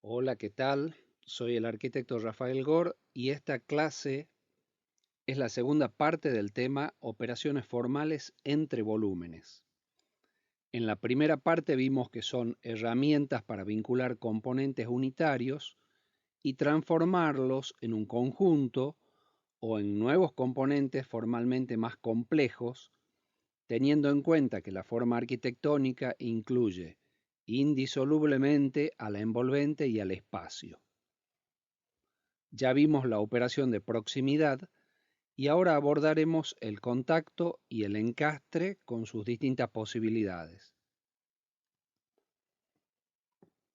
Hola, ¿qué tal? Soy el arquitecto Rafael Gor y esta clase es la segunda parte del tema operaciones formales entre volúmenes. En la primera parte vimos que son herramientas para vincular componentes unitarios y transformarlos en un conjunto o en nuevos componentes formalmente más complejos, teniendo en cuenta que la forma arquitectónica incluye indisolublemente a la envolvente y al espacio. Ya vimos la operación de proximidad y ahora abordaremos el contacto y el encastre con sus distintas posibilidades.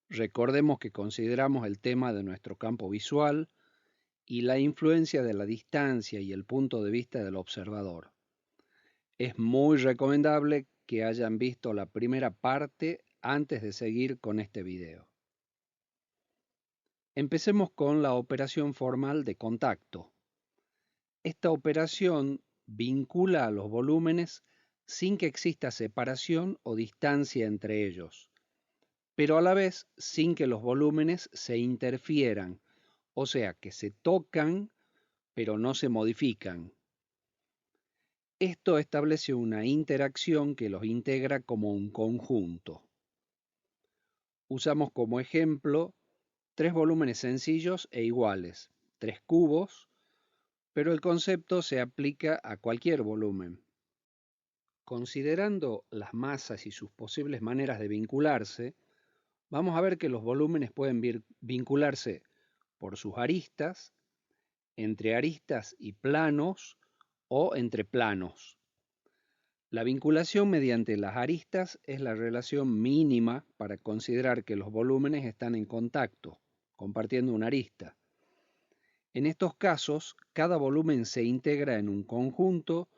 Recordemos que consideramos el tema de nuestro campo visual y la influencia de la distancia y el punto de vista del observador. Es muy recomendable que hayan visto la primera parte antes de seguir con este video. Empecemos con la operación formal de contacto. Esta operación vincula a los volúmenes sin que exista separación o distancia entre ellos, pero a la vez sin que los volúmenes se interfieran, o sea que se tocan pero no se modifican. Esto establece una interacción que los integra como un conjunto. Usamos como ejemplo tres volúmenes sencillos e iguales, tres cubos, pero el concepto se aplica a cualquier volumen. Considerando las masas y sus posibles maneras de vincularse, vamos a ver que los volúmenes pueden vincularse por sus aristas, entre aristas y planos o entre planos. La vinculación mediante las aristas es la relación mínima para considerar que los volúmenes están en contacto, compartiendo una arista. En estos casos, cada volumen se integra en un conjunto,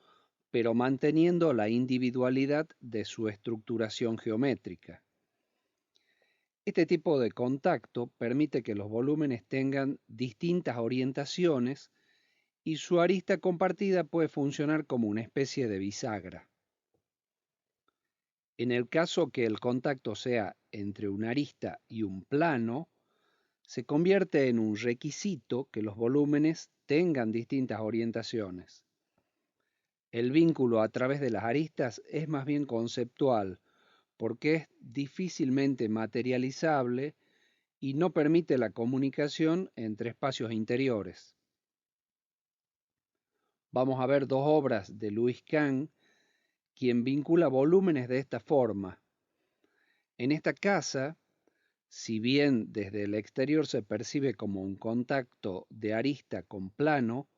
pero manteniendo la individualidad de su estructuración geométrica. Este tipo de contacto permite que los volúmenes tengan distintas orientaciones y su arista compartida puede funcionar como una especie de bisagra. En el caso que el contacto sea entre una arista y un plano, se convierte en un requisito que los volúmenes tengan distintas orientaciones. El vínculo a través de las aristas es más bien conceptual, porque es difícilmente materializable y no permite la comunicación entre espacios interiores. Vamos a ver dos obras de Louis Kahn, quien vincula volúmenes de esta forma. En esta casa, si bien desde el exterior se percibe como un contacto de arista con plano,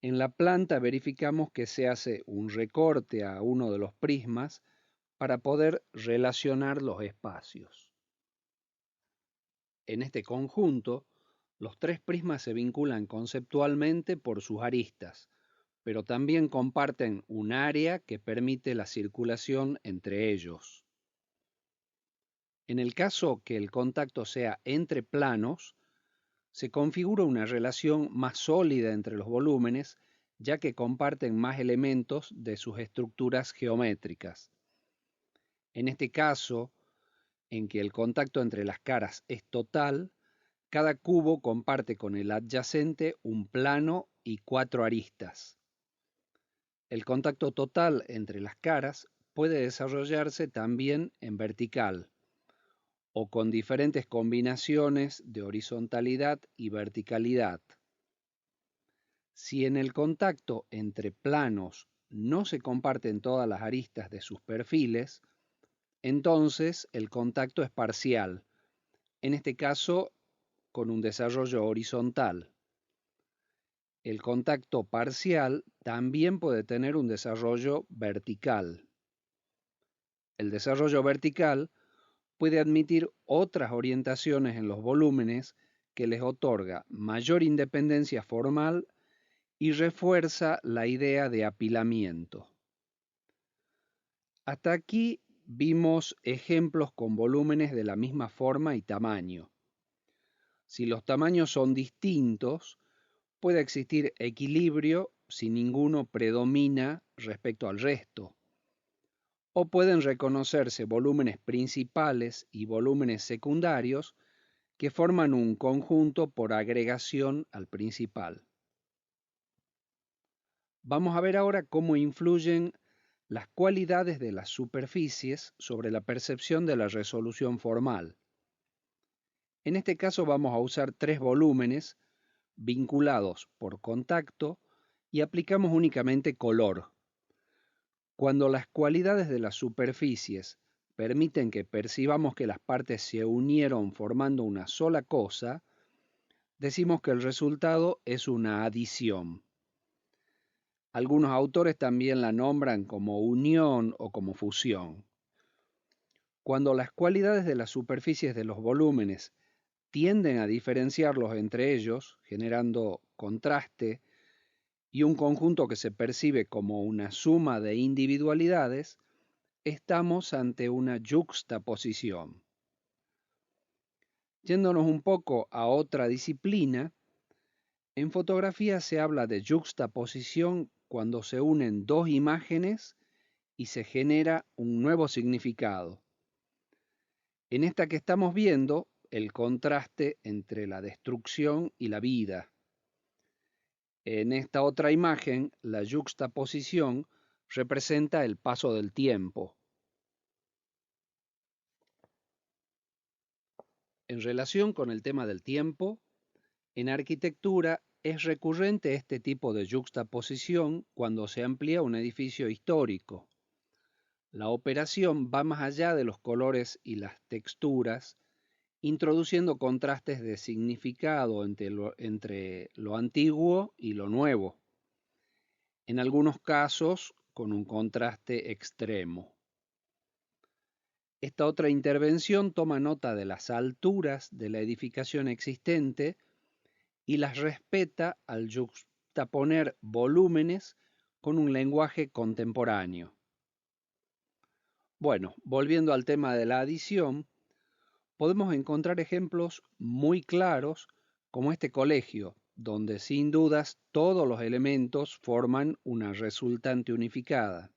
en la planta verificamos que se hace un recorte a uno de los prismas para poder relacionar los espacios. En este conjunto, los tres prismas se vinculan conceptualmente por sus aristas, pero también comparten un área que permite la circulación entre ellos. En el caso que el contacto sea entre planos, se configura una relación más sólida entre los volúmenes, ya que comparten más elementos de sus estructuras geométricas. En este caso, en que el contacto entre las caras es total, cada cubo comparte con el adyacente un plano y cuatro aristas. El contacto total entre las caras puede desarrollarse también en vertical o con diferentes combinaciones de horizontalidad y verticalidad. Si en el contacto entre planos no se comparten todas las aristas de sus perfiles, entonces el contacto es parcial, en este caso con un desarrollo horizontal. El contacto parcial también puede tener un desarrollo vertical. El desarrollo vertical puede admitir otras orientaciones en los volúmenes que les otorga mayor independencia formal y refuerza la idea de apilamiento. Hasta aquí vimos ejemplos con volúmenes de la misma forma y tamaño. Si los tamaños son distintos, puede existir equilibrio si ninguno predomina respecto al resto. O pueden reconocerse volúmenes principales y volúmenes secundarios que forman un conjunto por agregación al principal. Vamos a ver ahora cómo influyen las cualidades de las superficies sobre la percepción de la resolución formal. En este caso vamos a usar tres volúmenes vinculados por contacto y aplicamos únicamente color. Cuando las cualidades de las superficies permiten que percibamos que las partes se unieron formando una sola cosa, decimos que el resultado es una adición. Algunos autores también la nombran como unión o como fusión. Cuando las cualidades de las superficies de los volúmenes tienden a diferenciarlos entre ellos, generando contraste y un conjunto que se percibe como una suma de individualidades, estamos ante una yuxtaposición. Yéndonos un poco a otra disciplina, en fotografía se habla de yuxtaposición cuando se unen dos imágenes y se genera un nuevo significado. En esta que estamos viendo, el contraste entre la destrucción y la vida. En esta otra imagen, la yuxtaposición representa el paso del tiempo. En relación con el tema del tiempo, en arquitectura es recurrente este tipo de yuxtaposición cuando se amplía un edificio histórico. La operación va más allá de los colores y las texturas, introduciendo contrastes de significado entre lo antiguo y lo nuevo, en algunos casos con un contraste extremo. Esta otra intervención toma nota de las alturas de la edificación existente y las respeta al yuxtaponer volúmenes con un lenguaje contemporáneo. Bueno, volviendo al tema de la adición, podemos encontrar ejemplos muy claros como este colegio, donde sin dudas todos los elementos forman una resultante unificada.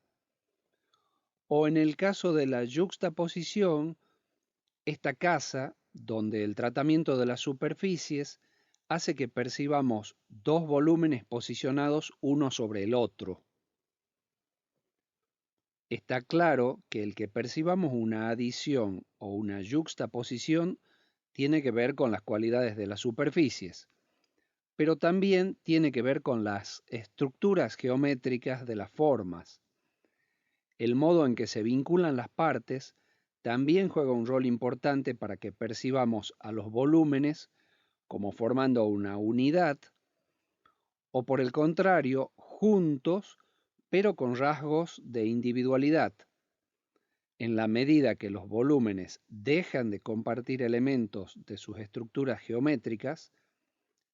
O en el caso de la yuxtaposición, esta casa, donde el tratamiento de las superficies hace que percibamos dos volúmenes posicionados uno sobre el otro. Está claro que el que percibamos una adición o una yuxtaposición tiene que ver con las cualidades de las superficies, pero también tiene que ver con las estructuras geométricas de las formas. El modo en que se vinculan las partes también juega un rol importante para que percibamos a los volúmenes como formando una unidad, o por el contrario, juntos, pero con rasgos de individualidad. En la medida que los volúmenes dejan de compartir elementos de sus estructuras geométricas,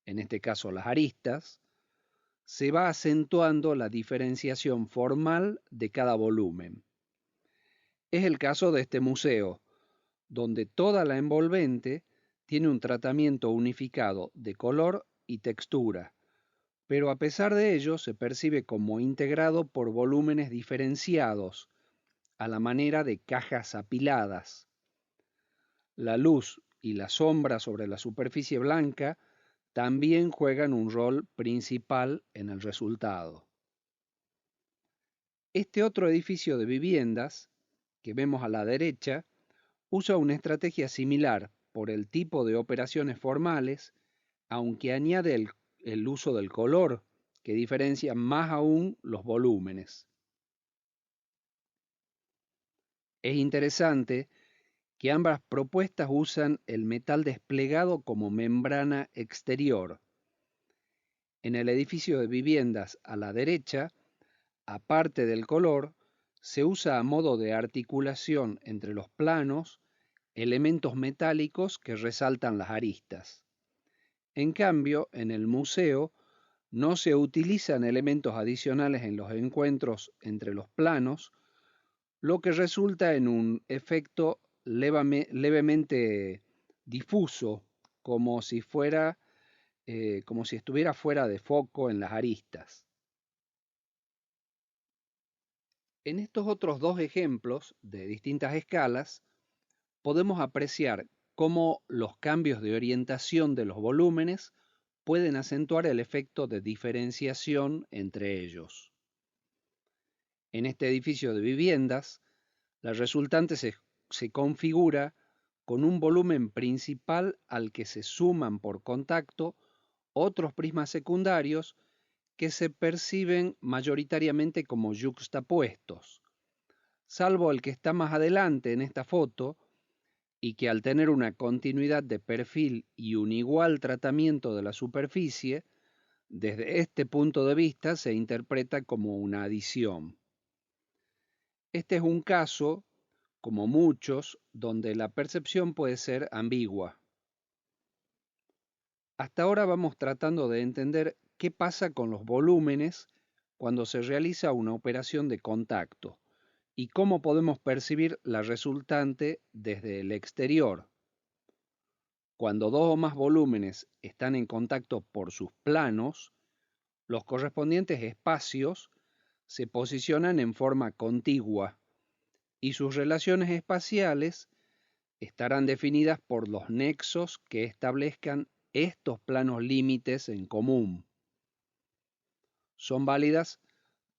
en este caso las aristas, se va acentuando la diferenciación formal de cada volumen. Es el caso de este museo, donde toda la envolvente tiene un tratamiento unificado de color y textura, pero a pesar de ello se percibe como integrado por volúmenes diferenciados, a la manera de cajas apiladas. La luz y la sombra sobre la superficie blanca también juegan un rol principal en el resultado. Este otro edificio de viviendas, que vemos a la derecha, usa una estrategia similar por el tipo de operaciones formales, aunque añade el uso del color, que diferencia más aún los volúmenes. Es interesante que ambas propuestas usan el metal desplegado como membrana exterior. En el edificio de viviendas a la derecha, aparte del color, se usa a modo de articulación entre los planos elementos metálicos que resaltan las aristas. En cambio, en el museo no se utilizan elementos adicionales en los encuentros entre los planos, lo que resulta en un efecto levemente difuso, como si estuviera fuera de foco en las aristas. En estos otros dos ejemplos de distintas escalas, podemos apreciar cómo los cambios de orientación de los volúmenes pueden acentuar el efecto de diferenciación entre ellos. En este edificio de viviendas, la resultante se configura con un volumen principal al que se suman por contacto otros prismas secundarios que se perciben mayoritariamente como yuxtapuestos, salvo el que está más adelante en esta foto y que al tener una continuidad de perfil y un igual tratamiento de la superficie, desde este punto de vista se interpreta como una adición. Este es un caso, como muchos, donde la percepción puede ser ambigua. Hasta ahora vamos tratando de entender qué pasa con los volúmenes cuando se realiza una operación de contacto y cómo podemos percibir la resultante desde el exterior. Cuando dos o más volúmenes están en contacto por sus planos, los correspondientes espacios se posicionan en forma contigua y sus relaciones espaciales estarán definidas por los nexos que establezcan estos planos límites en común. Son válidas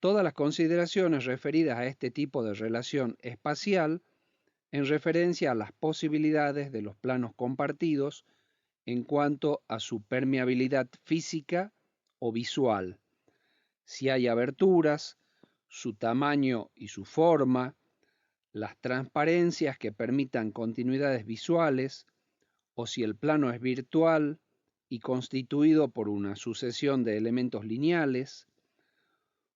todas las consideraciones referidas a este tipo de relación espacial en referencia a las posibilidades de los planos compartidos en cuanto a su permeabilidad física o visual, si hay aberturas, su tamaño y su forma, las transparencias que permitan continuidades visuales, o si el plano es virtual y constituido por una sucesión de elementos lineales.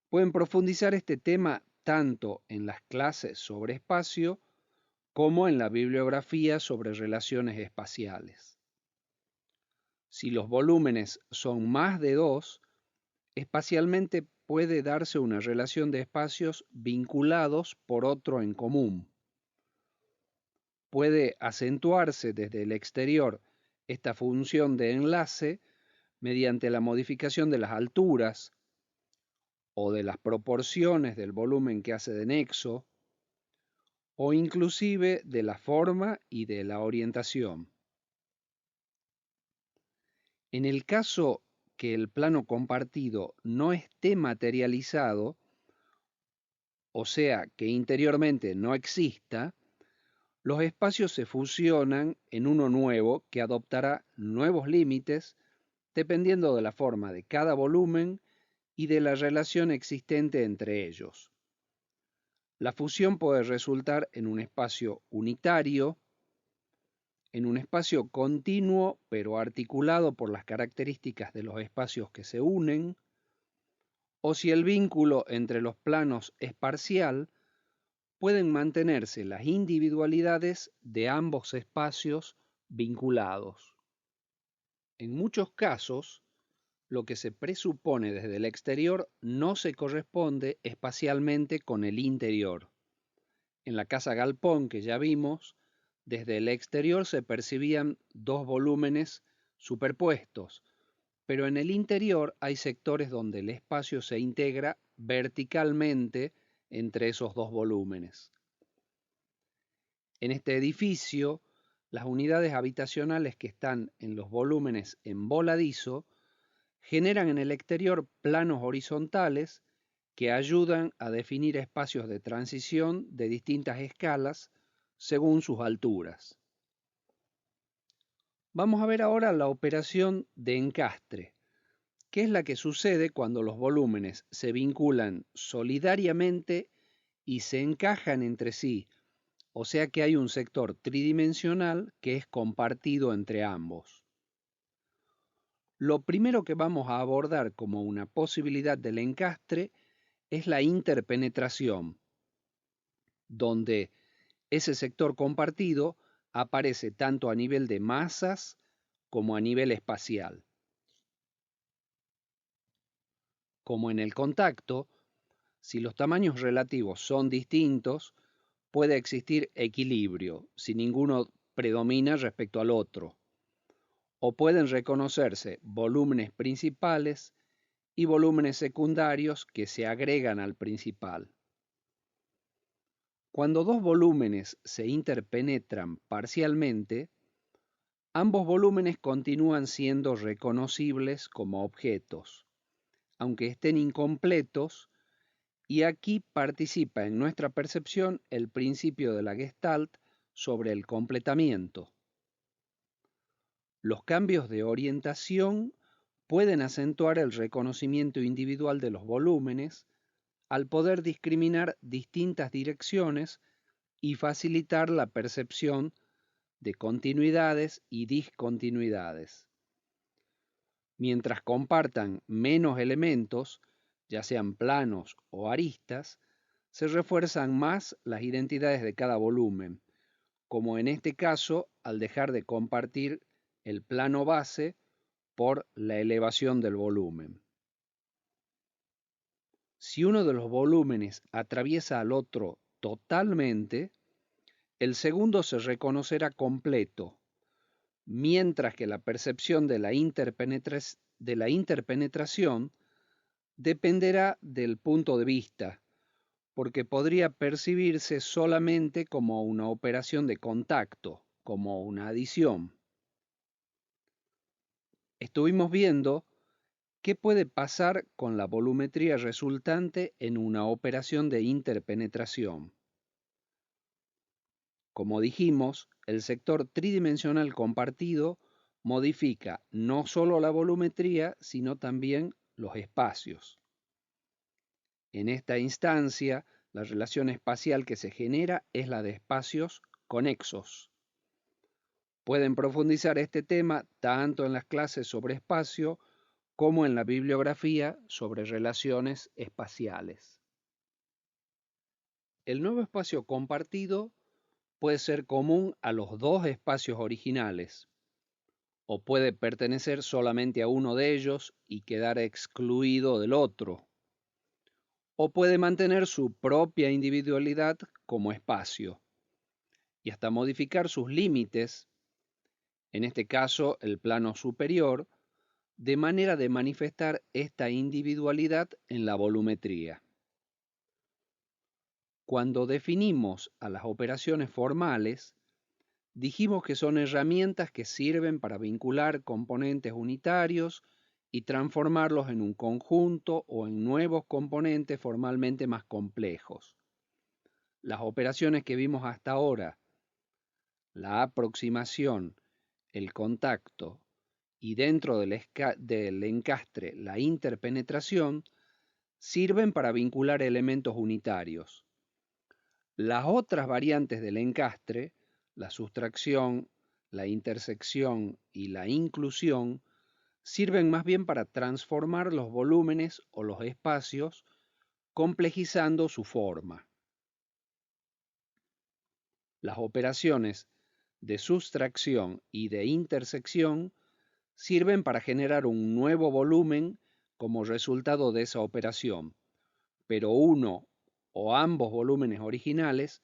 Pueden profundizar este tema tanto en las clases sobre espacio como en la bibliografía sobre relaciones espaciales. Si los volúmenes son más de dos, espacialmente puede darse una relación de espacios vinculados por otro en común. Puede acentuarse desde el exterior esta función de enlace mediante la modificación de las alturas o de las proporciones del volumen que hace de nexo, o inclusive de la forma y de la orientación. En el caso que el plano compartido no esté materializado, o sea, que interiormente no exista, los espacios se fusionan en uno nuevo que adoptará nuevos límites dependiendo de la forma de cada volumen y de la relación existente entre ellos. La fusión puede resultar en un espacio unitario, en un espacio continuo pero articulado por las características de los espacios que se unen, o si el vínculo entre los planos es parcial, pueden mantenerse las individualidades de ambos espacios vinculados. En muchos casos, lo que se presupone desde el exterior no se corresponde espacialmente con el interior. En la casa Galpón que ya vimos, desde el exterior se percibían dos volúmenes superpuestos, pero en el interior hay sectores donde el espacio se integra verticalmente entre esos dos volúmenes. En este edificio, las unidades habitacionales que están en los volúmenes en voladizo generan en el exterior planos horizontales que ayudan a definir espacios de transición de distintas escalas según sus alturas. Vamos a ver ahora la operación de encastre, que es la que sucede cuando los volúmenes se vinculan solidariamente y se encajan entre sí, o sea que hay un sector tridimensional que es compartido entre ambos. Lo primero que vamos a abordar como una posibilidad del encastre es la interpenetración, donde ese sector compartido aparece tanto a nivel de masas como a nivel espacial. Como en el contacto, si los tamaños relativos son distintos, puede existir equilibrio, si ninguno predomina respecto al otro, o pueden reconocerse volúmenes principales y volúmenes secundarios que se agregan al principal. Cuando dos volúmenes se interpenetran parcialmente, Ambos volúmenes continúan siendo reconocibles como objetos, aunque estén incompletos, y aquí participa en nuestra percepción el principio de la Gestalt sobre el completamiento. Los cambios de orientación pueden acentuar el reconocimiento individual de los volúmenes al poder discriminar distintas direcciones y facilitar la percepción de continuidades y discontinuidades. Mientras compartan menos elementos, ya sean planos o aristas, se refuerzan más las identidades de cada volumen, como en este caso al dejar de compartir el plano base por la elevación del volumen. Si uno de los volúmenes atraviesa al otro totalmente, el segundo se reconocerá completo, mientras que la percepción de la interpenetración dependerá del punto de vista, porque podría percibirse solamente como una operación de contacto, como una adición. Estuvimos viendo qué puede pasar con la volumetría resultante en una operación de interpenetración. Como dijimos, el sector tridimensional compartido modifica no solo la volumetría, sino también los espacios. En esta instancia, la relación espacial que se genera es la de espacios conexos. Pueden profundizar este tema tanto en las clases sobre espacio como en la bibliografía sobre relaciones espaciales. El nuevo espacio compartido puede ser común a los dos espacios originales, o puede pertenecer solamente a uno de ellos y quedar excluido del otro, o puede mantener su propia individualidad como espacio, y hasta modificar sus límites, en este caso el plano superior, de manera de manifestar esta individualidad en la volumetría. Cuando definimos a las operaciones formales, dijimos que son herramientas que sirven para vincular componentes unitarios y transformarlos en un conjunto o en nuevos componentes formalmente más complejos. Las operaciones que vimos hasta ahora, la aproximación, el contacto y dentro del encastre la interpenetración, sirven para vincular elementos unitarios. Las otras variantes del encastre, la sustracción, la intersección y la inclusión, sirven más bien para transformar los volúmenes o los espacios, complejizando su forma. Las operaciones de sustracción y de intersección sirven para generar un nuevo volumen como resultado de esa operación, pero uno o ambos volúmenes originales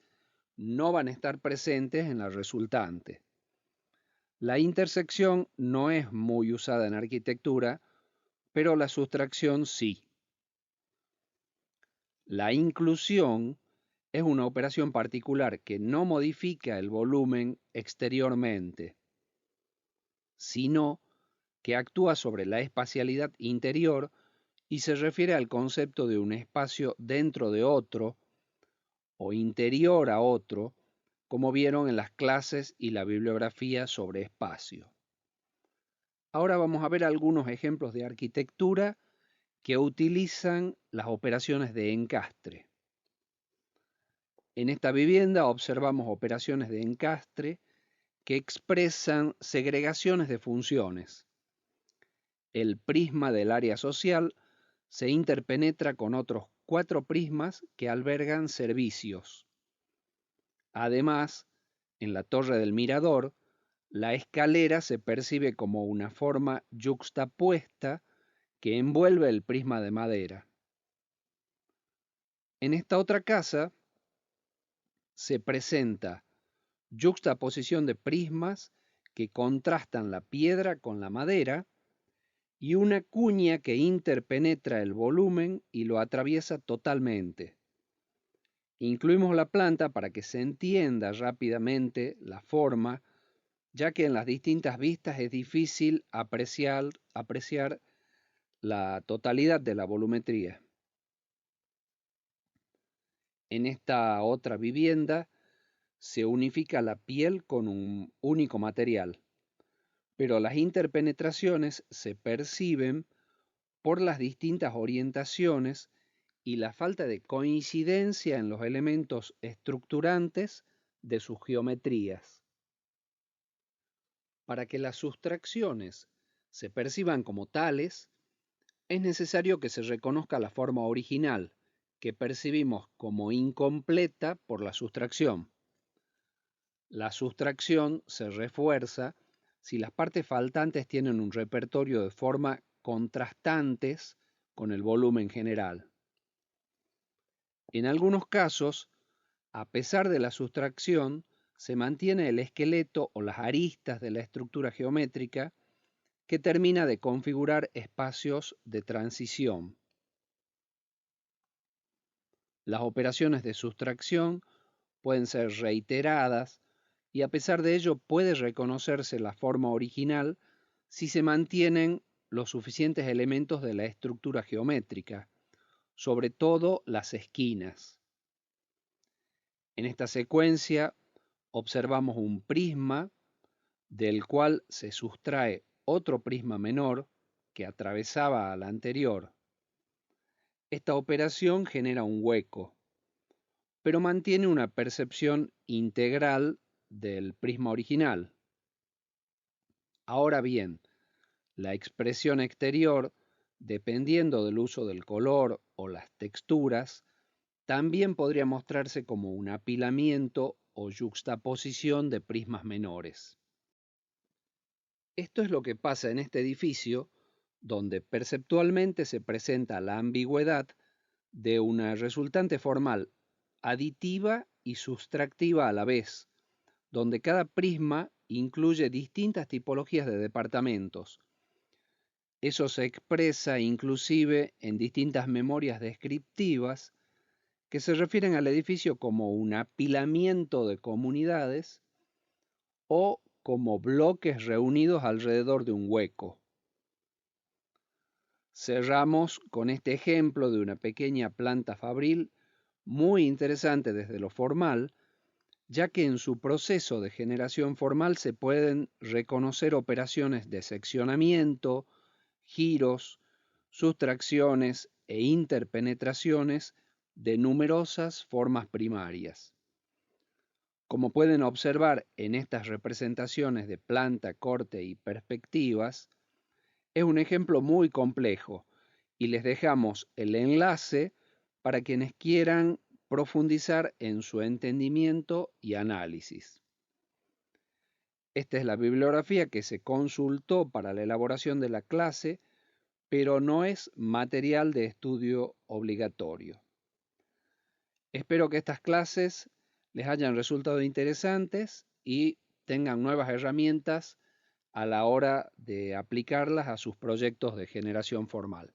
no van a estar presentes en la resultante. La intersección no es muy usada en arquitectura, pero la sustracción sí. La inclusión es una operación particular que no modifica el volumen exteriormente, sino que actúa sobre la espacialidad interior y se refiere al concepto de un espacio dentro de otro o interior a otro, como vieron en las clases y la bibliografía sobre espacio. Ahora vamos a ver algunos ejemplos de arquitectura que utilizan las operaciones de encastre. En esta vivienda observamos operaciones de encastre que expresan segregaciones de funciones. El prisma del área social se interpenetra con otros 4 prismas que albergan servicios. Además, en la torre del mirador, la escalera se percibe como una forma yuxtapuesta que envuelve el prisma de madera. En esta otra casa se presenta yuxtaposición de prismas que contrastan la piedra con la madera y una cuña que interpenetra el volumen y lo atraviesa totalmente. Incluimos la planta para que se entienda rápidamente la forma ya que en las distintas vistas es difícil apreciar la totalidad de la volumetría. En esta otra vivienda se unifica la piel con un único material, pero las interpenetraciones se perciben por las distintas orientaciones y la falta de coincidencia en los elementos estructurantes de sus geometrías. Para que las sustracciones se perciban como tales, es necesario que se reconozca la forma original, que percibimos como incompleta por la sustracción. La sustracción se refuerza si las partes faltantes tienen un repertorio de forma contrastantes con el volumen general. En algunos casos, a pesar de la sustracción, se mantiene el esqueleto o las aristas de la estructura geométrica que termina de configurar espacios de transición. Las operaciones de sustracción pueden ser reiteradas y a pesar de ello puede reconocerse la forma original si se mantienen los suficientes elementos de la estructura geométrica, sobre todo las esquinas. En esta secuencia observamos un prisma del cual se sustrae otro prisma menor que atravesaba al anterior. Esta operación genera un hueco, pero mantiene una percepción integral del prisma original. Ahora bien, la expresión exterior, dependiendo del uso del color o las texturas, también podría mostrarse como un apilamiento o yuxtaposición de prismas menores. Esto es lo que pasa en este edificio, donde perceptualmente se presenta la ambigüedad de una resultante formal aditiva y sustractiva a la vez, donde cada prisma incluye distintas tipologías de departamentos. Eso se expresa inclusive en distintas memorias descriptivas que se refieren al edificio como un apilamiento de comunidades o como bloques reunidos alrededor de un hueco. Cerramos con este ejemplo de una pequeña planta fabril muy interesante desde lo formal, ya que en su proceso de generación formal se pueden reconocer operaciones de seccionamiento, giros, sustracciones e interpenetraciones de numerosas formas primarias. Como pueden observar en estas representaciones de planta, corte y perspectivas, es un ejemplo muy complejo y les dejamos el enlace para quienes quieran profundizar en su entendimiento y análisis. Esta es la bibliografía que se consultó para la elaboración de la clase, pero no es material de estudio obligatorio. Espero que estas clases les hayan resultado interesantes y tengan nuevas herramientas a la hora de aplicarlas a sus proyectos de generación formal.